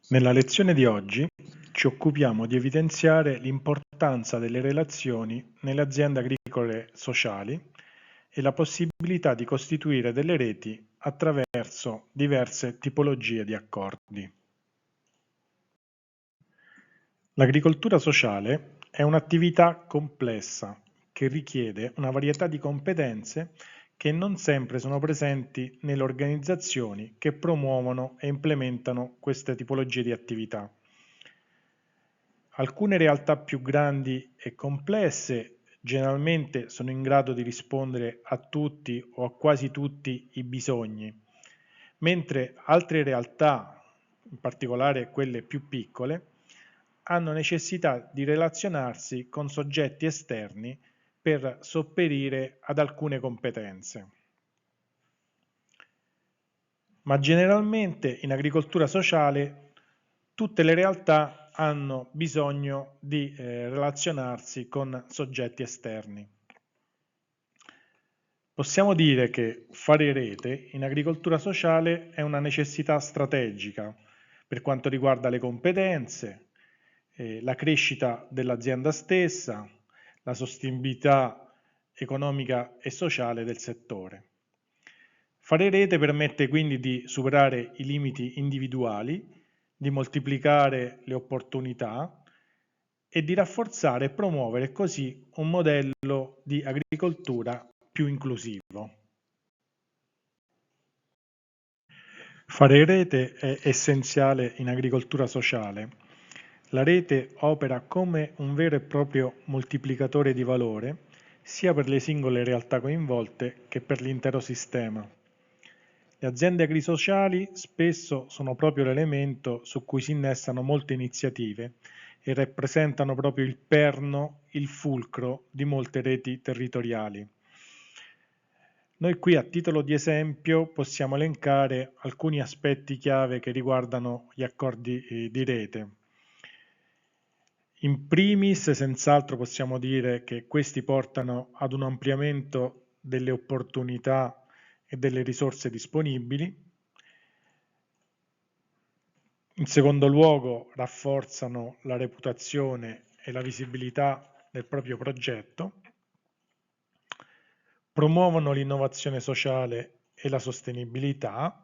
Nella lezione di oggi ci occupiamo di evidenziare l'importanza delle relazioni nelle aziende agricole sociali e la possibilità di costituire delle reti attraverso diverse tipologie di accordi. L'agricoltura sociale è un'attività complessa che richiede una varietà di competenze che non sempre sono presenti nelle organizzazioni che promuovono e implementano queste tipologie di attività. Alcune realtà più grandi e complesse generalmente sono in grado di rispondere a tutti o a quasi tutti i bisogni, mentre altre realtà, in particolare quelle più piccole, hanno necessità di relazionarsi con soggetti esterni per sopperire ad alcune competenze. Ma generalmente in agricoltura sociale tutte le realtà hanno bisogno di relazionarsi con soggetti esterni. Possiamo dire che fare rete in agricoltura sociale è una necessità strategica per quanto riguarda le competenze, la crescita dell'azienda stessa, la sostenibilità economica e sociale del settore. Fare rete permette quindi di superare i limiti individuali, di moltiplicare le opportunità e di rafforzare e promuovere così un modello di agricoltura più inclusivo. Fare rete è essenziale in agricoltura sociale. La rete opera come un vero e proprio moltiplicatore di valore sia per le singole realtà coinvolte che per l'intero sistema. Le aziende agrisociali spesso sono proprio l'elemento su cui si innestano molte iniziative e rappresentano proprio il perno, il fulcro di molte reti territoriali. Noi qui a titolo di esempio possiamo elencare alcuni aspetti chiave che riguardano gli accordi di rete. In primis, senz'altro possiamo dire che questi portano ad un ampliamento delle opportunità e delle risorse disponibili. In secondo luogo, rafforzano la reputazione e la visibilità del proprio progetto. Promuovono l'innovazione sociale e la sostenibilità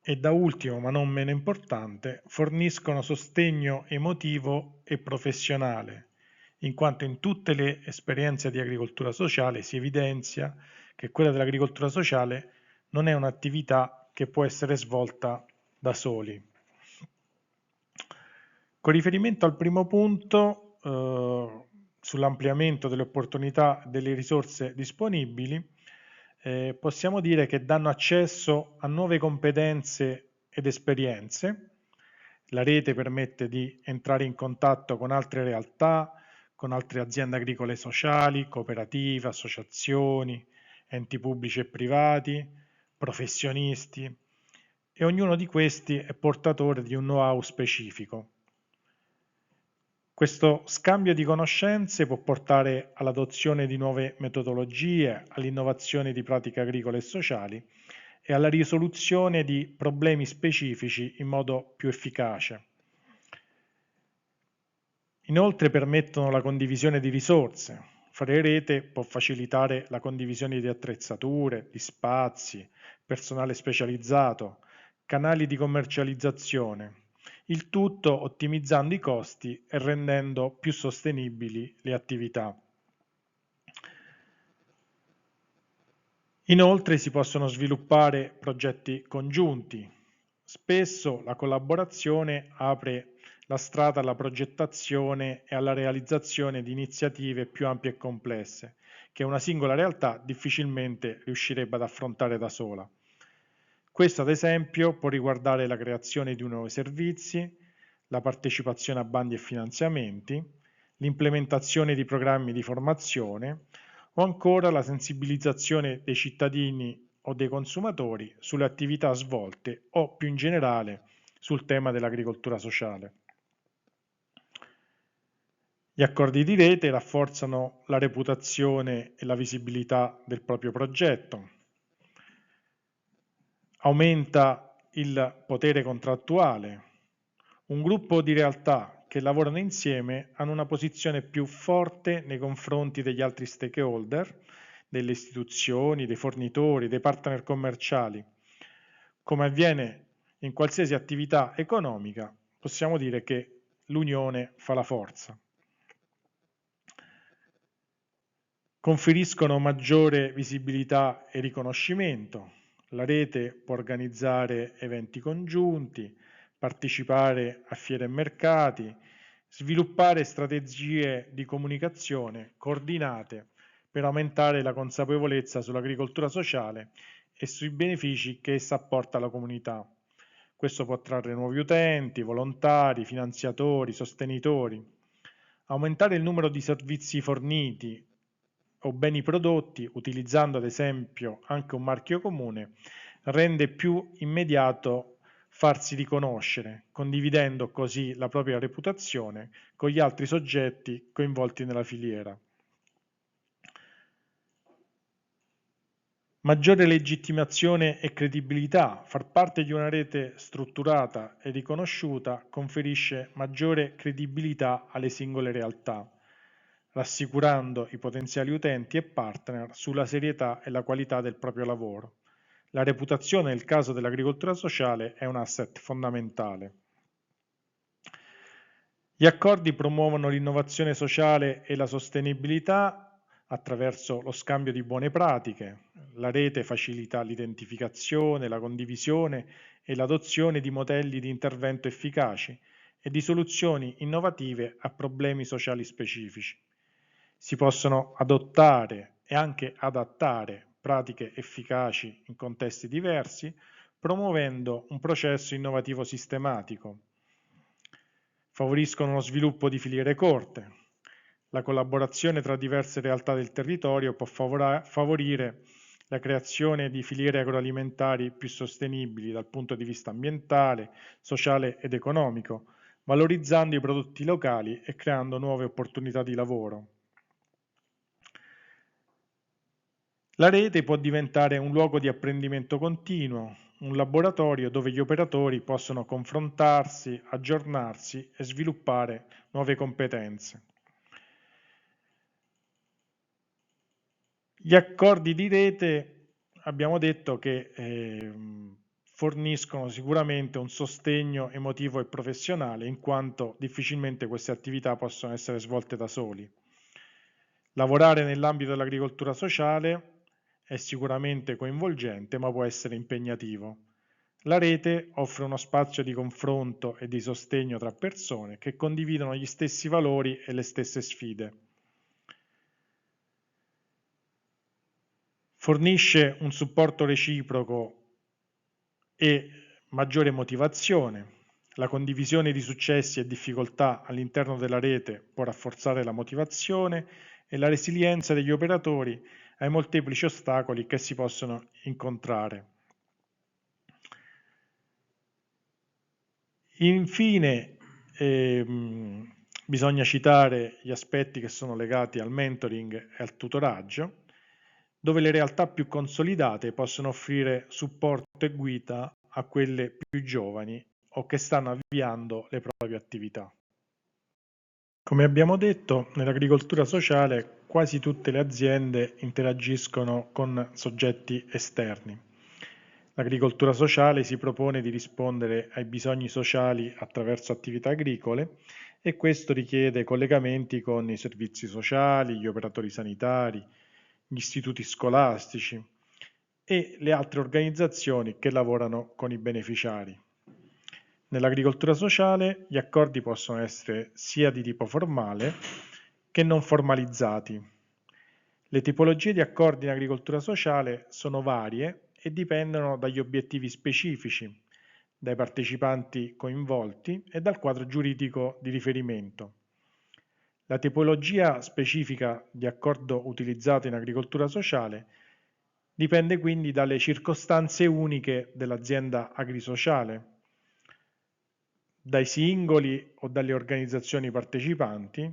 e da ultimo, ma non meno importante, forniscono sostegno emotivo e professionale, in quanto in tutte le esperienze di agricoltura sociale si evidenzia che quella dell'agricoltura sociale non è un'attività che può essere svolta da soli. Con riferimento al primo punto, sull'ampliamento delle opportunità delle risorse disponibili, possiamo dire che danno accesso a nuove competenze ed esperienze. La rete permette di entrare in contatto con altre realtà, con altre aziende agricole sociali, cooperative, associazioni, enti pubblici e privati, professionisti, e ognuno di questi è portatore di un know-how specifico. Questo scambio di conoscenze può portare all'adozione di nuove metodologie, all'innovazione di pratiche agricole e sociali e alla risoluzione di problemi specifici in modo più efficace. Inoltre permettono la condivisione di risorse. Fare rete può facilitare la condivisione di attrezzature, di spazi, personale specializzato, canali di commercializzazione. Il tutto ottimizzando i costi e rendendo più sostenibili le attività. Inoltre si possono sviluppare progetti congiunti. Spesso la collaborazione apre la strada alla progettazione e alla realizzazione di iniziative più ampie e complesse, che una singola realtà difficilmente riuscirebbe ad affrontare da sola. Questo, ad esempio, può riguardare la creazione di nuovi servizi, la partecipazione a bandi e finanziamenti, l'implementazione di programmi di formazione o ancora la sensibilizzazione dei cittadini o dei consumatori sulle attività svolte o più in generale sul tema dell'agricoltura sociale. Gli accordi di rete rafforzano la reputazione e la visibilità del proprio progetto, aumenta il potere contrattuale, Un gruppo di realtà che lavorano insieme hanno una posizione più forte nei confronti degli altri stakeholder, delle istituzioni, dei fornitori, dei partner commerciali. Come avviene in qualsiasi attività economica, possiamo dire che l'unione fa la forza. Conferiscono maggiore visibilità e riconoscimento. La rete può organizzare eventi congiunti, partecipare a fiere e mercati, sviluppare strategie di comunicazione coordinate per aumentare la consapevolezza sull'agricoltura sociale e sui benefici che essa apporta alla comunità. Questo può attrarre nuovi utenti, volontari, finanziatori, sostenitori. Aumentare il numero di servizi forniti o beni prodotti, utilizzando ad esempio anche un marchio comune, rende più immediato farsi riconoscere, condividendo così la propria reputazione con gli altri soggetti coinvolti nella filiera. Maggiore legittimazione e credibilità. Far parte di una rete strutturata e riconosciuta conferisce maggiore credibilità alle singole realtà, rassicurando i potenziali utenti e partner sulla serietà e la qualità del proprio lavoro. La reputazione nel caso dell'agricoltura sociale è un asset fondamentale. Gli accordi promuovono l'innovazione sociale e la sostenibilità attraverso lo scambio di buone pratiche. La rete facilita l'identificazione, la condivisione e l'adozione di modelli di intervento efficaci e di soluzioni innovative a problemi sociali specifici. Si possono adottare e anche adattare pratiche efficaci in contesti diversi, promuovendo un processo innovativo sistematico. Favoriscono lo sviluppo di filiere corte. La collaborazione tra diverse realtà del territorio può favorire la creazione di filiere agroalimentari più sostenibili dal punto di vista ambientale, sociale ed economico, valorizzando i prodotti locali e creando nuove opportunità di lavoro. La rete può diventare un luogo di apprendimento continuo, un laboratorio dove gli operatori possono confrontarsi, aggiornarsi e sviluppare nuove competenze. Gli accordi di rete abbiamo detto che forniscono sicuramente un sostegno emotivo e professionale, in quanto difficilmente queste attività possono essere svolte da soli. Lavorare nell'ambito dell'agricoltura sociale è sicuramente coinvolgente, ma può essere impegnativo. La rete offre uno spazio di confronto e di sostegno tra persone che condividono gli stessi valori e le stesse sfide. Fornisce un supporto reciproco e maggiore motivazione. La condivisione di successi e difficoltà all'interno della rete può rafforzare la motivazione e la resilienza degli operatori ai molteplici ostacoli che si possono incontrare. Infine, bisogna citare gli aspetti che sono legati al mentoring e al tutoraggio, dove le realtà più consolidate possono offrire supporto e guida a quelle più giovani o che stanno avviando le proprie attività. Come abbiamo detto, nell'agricoltura sociale quasi tutte le aziende interagiscono con soggetti esterni. L'agricoltura sociale si propone di rispondere ai bisogni sociali attraverso attività agricole e questo richiede collegamenti con i servizi sociali, gli operatori sanitari, gli istituti scolastici e le altre organizzazioni che lavorano con i beneficiari. Nell'agricoltura sociale gli accordi possono essere sia di tipo formale che non formalizzati. Le tipologie di accordi in agricoltura sociale sono varie e dipendono dagli obiettivi specifici, dai partecipanti coinvolti e dal quadro giuridico di riferimento. La tipologia specifica di accordo utilizzato in agricoltura sociale dipende quindi dalle circostanze uniche dell'azienda agrisociale, dai singoli o dalle organizzazioni partecipanti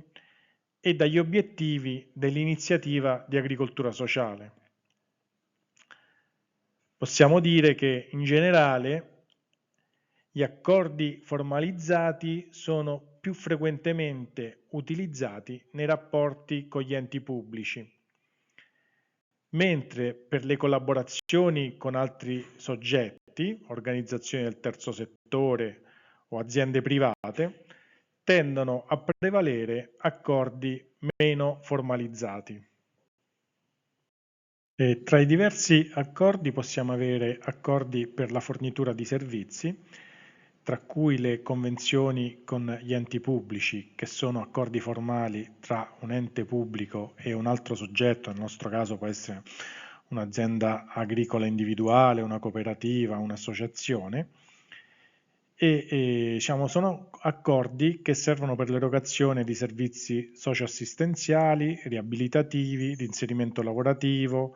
e dagli obiettivi dell'iniziativa di agricoltura sociale. Possiamo dire che in generale Gli accordi formalizzati sono più frequentemente utilizzati nei rapporti con gli enti pubblici, mentre per le collaborazioni con altri soggetti, organizzazioni del terzo settore o aziende private, tendono a prevalere accordi meno formalizzati. Tra i diversi accordi possiamo avere accordi per la fornitura di servizi, tra cui le convenzioni con gli enti pubblici, che sono accordi formali tra un ente pubblico e un altro soggetto, nel nostro caso può essere un'azienda agricola individuale, una cooperativa, un'associazione, diciamo, sono accordi che servono per l'erogazione di servizi socioassistenziali, riabilitativi, di inserimento lavorativo,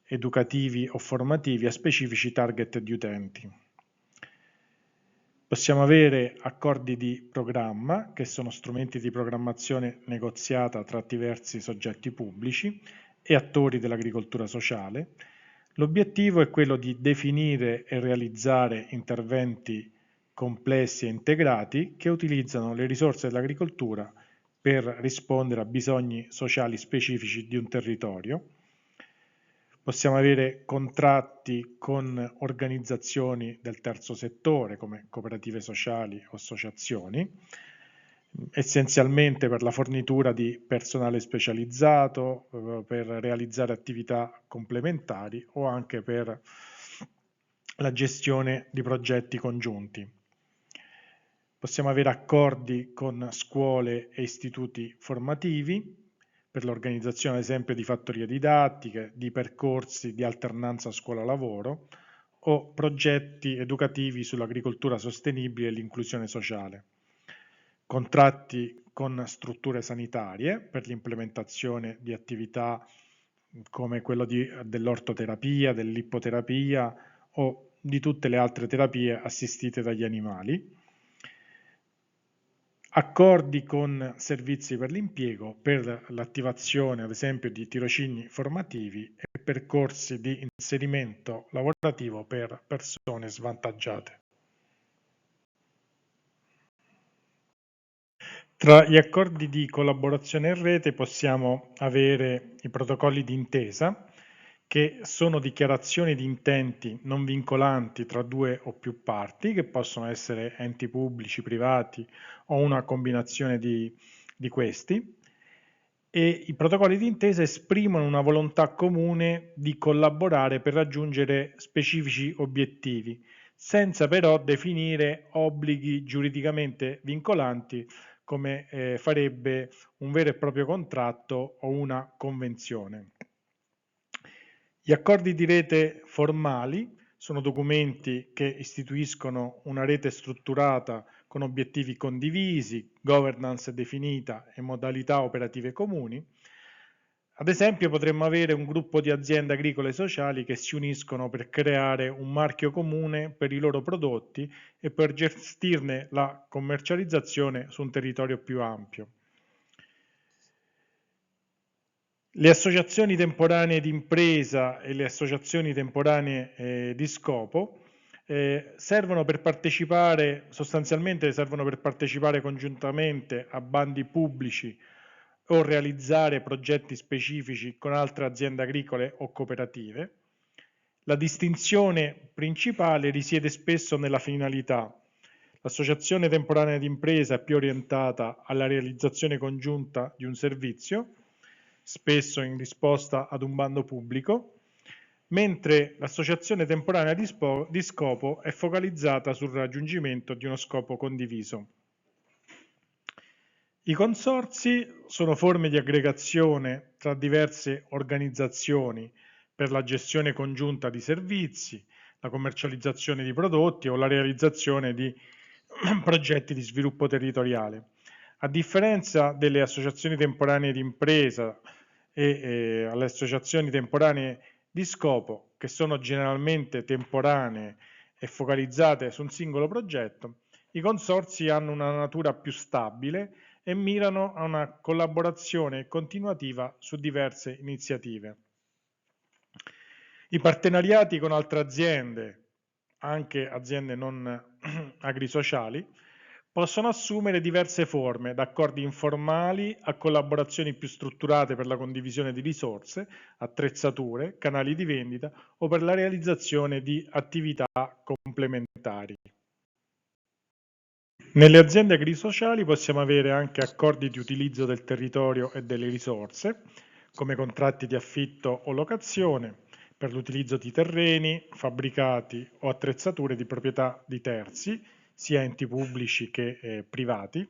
educativi o formativi a specifici target di utenti. Possiamo avere accordi di programma, che sono strumenti di programmazione negoziata tra diversi soggetti pubblici e attori dell'agricoltura sociale. L'obiettivo è quello di definire e realizzare interventi complessi e integrati che utilizzano le risorse dell'agricoltura per rispondere a bisogni sociali specifici di un territorio. Possiamo avere contratti con organizzazioni del terzo settore come cooperative sociali o associazioni, essenzialmente per la fornitura di personale specializzato, per realizzare attività complementari o anche per la gestione di progetti congiunti. Possiamo avere accordi con scuole e istituti formativi per l'organizzazione, ad esempio, di fattorie didattiche, di percorsi di alternanza scuola-lavoro o progetti educativi sull'agricoltura sostenibile e l'inclusione sociale. Contratti con strutture sanitarie per l'implementazione di attività come quello dell'ortoterapia, dell'ippoterapia o di tutte le altre terapie assistite dagli animali. Accordi con servizi per l'impiego per l'attivazione, ad esempio, di tirocini formativi e percorsi di inserimento lavorativo per persone svantaggiate. Tra gli accordi di collaborazione in rete possiamo avere i protocolli d'intesa, che sono dichiarazioni di intenti non vincolanti tra due o più parti, che possono essere enti pubblici, privati o una combinazione di questi. E i protocolli d'intesa esprimono una volontà comune di collaborare per raggiungere specifici obiettivi, senza però definire obblighi giuridicamente vincolanti come farebbe un vero e proprio contratto o una convenzione. Gli accordi di rete formali sono documenti che istituiscono una rete strutturata con obiettivi condivisi, governance definita e modalità operative comuni. Ad esempio, potremmo avere un gruppo di aziende agricole e sociali che si uniscono per creare un marchio comune per i loro prodotti e per gestirne la commercializzazione su un territorio più ampio. Le associazioni temporanee di impresa e le associazioni temporanee di scopo servono per partecipare, sostanzialmente servono per partecipare congiuntamente a bandi pubblici o realizzare progetti specifici con altre aziende agricole o cooperative. La distinzione principale risiede spesso nella finalità. L'associazione temporanea di impresa è più orientata alla realizzazione congiunta di un servizio, spesso in risposta ad un bando pubblico, mentre l'associazione temporanea di scopo è focalizzata sul raggiungimento di uno scopo condiviso. I consorzi sono forme di aggregazione tra diverse organizzazioni per la gestione congiunta di servizi, la commercializzazione di prodotti o la realizzazione di progetti di sviluppo territoriale. A differenza delle associazioni temporanee di impresa e alle associazioni temporanee di scopo, che sono generalmente temporanee e focalizzate su un singolo progetto, i consorzi hanno una natura più stabile e mirano a una collaborazione continuativa su diverse iniziative. I partenariati con altre aziende anche aziende non agrisociali, possono assumere diverse forme, da accordi informali a collaborazioni più strutturate per la condivisione di risorse, attrezzature, canali di vendita o per la realizzazione di attività complementari. Nelle aziende agrisociali possiamo avere anche accordi di utilizzo del territorio e delle risorse, come contratti di affitto o locazione, per l'utilizzo di terreni, fabbricati o attrezzature di proprietà di terzi, sia enti pubblici che privati.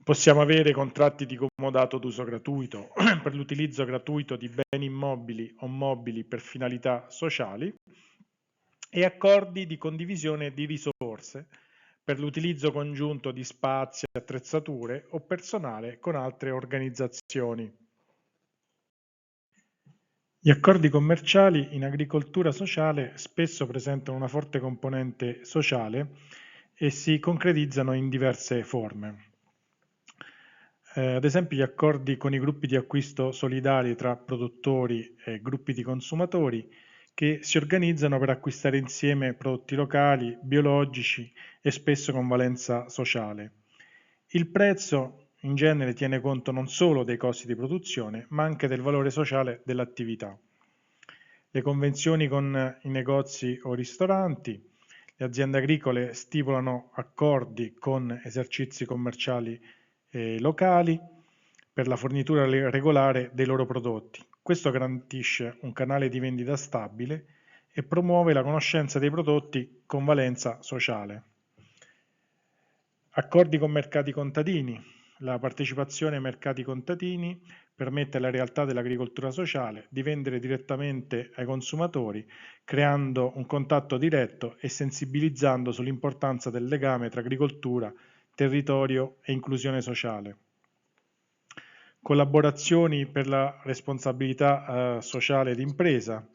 Possiamo avere contratti di comodato d'uso gratuito per l'utilizzo gratuito di beni immobili o mobili per finalità sociali e accordi di condivisione di risorse per l'utilizzo congiunto di spazi, attrezzature o personale con altre organizzazioni. Gli accordi commerciali in agricoltura sociale spesso presentano una forte componente sociale e si concretizzano in diverse forme. Ad esempio gli accordi con i gruppi di acquisto solidali tra produttori e gruppi di consumatori che si organizzano per acquistare insieme prodotti locali, biologici e spesso con valenza sociale. Il prezzo in genere tiene conto non solo dei costi di produzione, ma anche del valore sociale dell'attività. Le convenzioni con i negozi o ristoranti, le aziende agricole stipulano accordi con esercizi commerciali locali per la fornitura regolare dei loro prodotti. Questo garantisce un canale di vendita stabile e promuove la conoscenza dei prodotti con valenza sociale. Accordi con mercati contadini. La partecipazione ai mercati contadini permette alle realtà dell'agricoltura sociale di vendere direttamente ai consumatori, creando un contatto diretto e sensibilizzando sull'importanza del legame tra agricoltura, territorio e inclusione sociale. Collaborazioni per la responsabilità sociale d'impresa.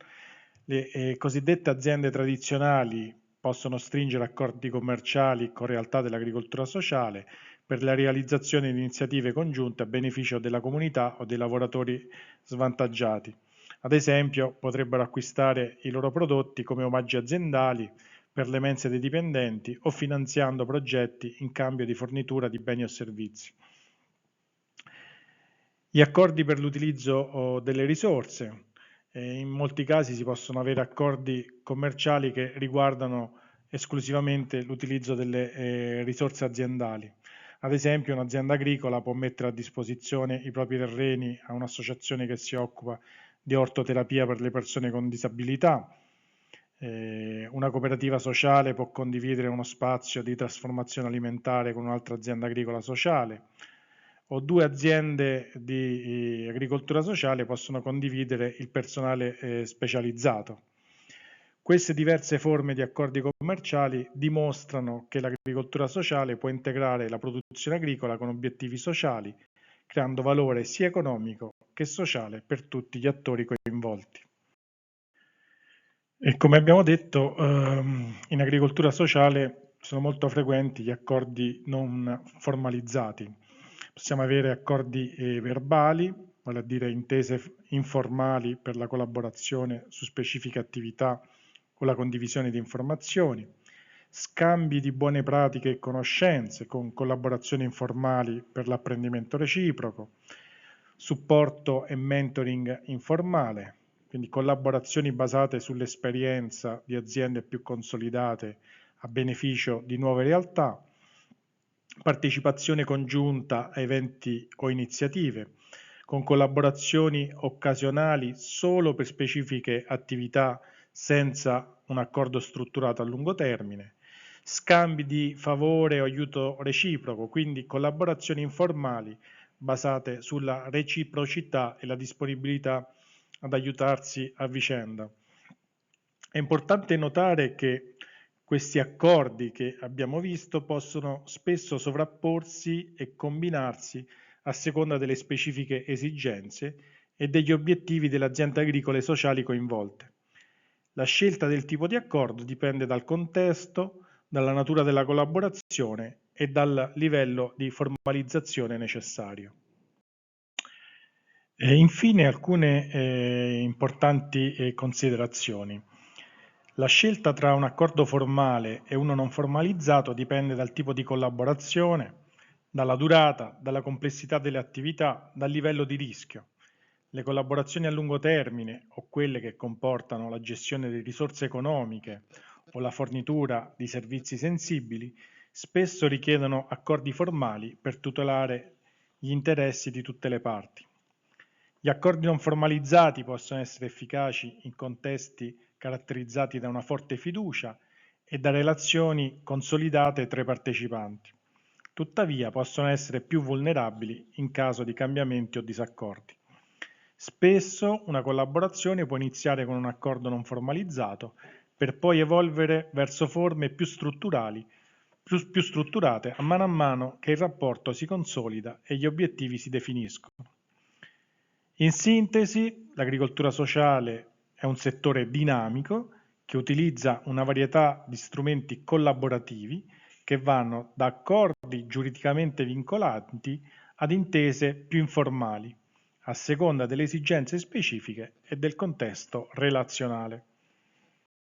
Le cosiddette aziende tradizionali possono stringere accordi commerciali con realtà dell'agricoltura sociale per la realizzazione di iniziative congiunte a beneficio della comunità o dei lavoratori svantaggiati. Ad esempio, potrebbero acquistare i loro prodotti come omaggi aziendali per le mense dei dipendenti o finanziando progetti in cambio di fornitura di beni o servizi. Gli accordi per l'utilizzo delle risorse. In molti casi si possono avere accordi commerciali che riguardano esclusivamente l'utilizzo delle risorse aziendali. Ad esempio, un'azienda agricola può mettere a disposizione i propri terreni a un'associazione che si occupa di ortoterapia per le persone con disabilità. Una cooperativa sociale può condividere uno spazio di trasformazione alimentare con un'altra azienda agricola sociale o due aziende di agricoltura sociale possono condividere il personale specializzato. Queste diverse forme di accordi commerciali dimostrano che l'agricoltura sociale può integrare la produzione agricola con obiettivi sociali, creando valore sia economico che sociale per tutti gli attori coinvolti. E come abbiamo detto, in agricoltura sociale sono molto frequenti gli accordi non formalizzati. Possiamo avere accordi verbali, vale a dire intese informali per la collaborazione su specifiche attività o la condivisione di informazioni, scambi di buone pratiche e conoscenze con collaborazioni informali per l'apprendimento reciproco, supporto e mentoring informale, quindi collaborazioni basate sull'esperienza di aziende più consolidate a beneficio di nuove realtà, partecipazione congiunta a eventi o iniziative, con collaborazioni occasionali solo per specifiche attività senza un accordo strutturato a lungo termine, scambi di favore o aiuto reciproco, quindi collaborazioni informali basate sulla reciprocità e la disponibilità ad aiutarsi a vicenda. È importante notare che questi accordi che abbiamo visto possono spesso sovrapporsi e combinarsi a seconda delle specifiche esigenze e degli obiettivi delle aziende agricole e sociali coinvolte. La scelta del tipo di accordo dipende dal contesto, dalla natura della collaborazione e dal livello di formalizzazione necessario. E infine alcune importanti considerazioni. La scelta tra un accordo formale e uno non formalizzato dipende dal tipo di collaborazione, dalla durata, dalla complessità delle attività, dal livello di rischio. Le collaborazioni a lungo termine o quelle che comportano la gestione di risorse economiche o la fornitura di servizi sensibili spesso richiedono accordi formali per tutelare gli interessi di tutte le parti. Gli accordi non formalizzati possono essere efficaci in contesti caratterizzati da una forte fiducia e da relazioni consolidate tra i partecipanti. Tuttavia possono essere più vulnerabili in caso di cambiamenti o disaccordi. Spesso una collaborazione può iniziare con un accordo non formalizzato per poi evolvere verso forme più strutturate a mano che il rapporto si consolida e gli obiettivi si definiscono. In sintesi, l'agricoltura sociale è un settore dinamico che utilizza una varietà di strumenti collaborativi che vanno da accordi giuridicamente vincolanti ad intese più informali, a seconda delle esigenze specifiche e del contesto relazionale.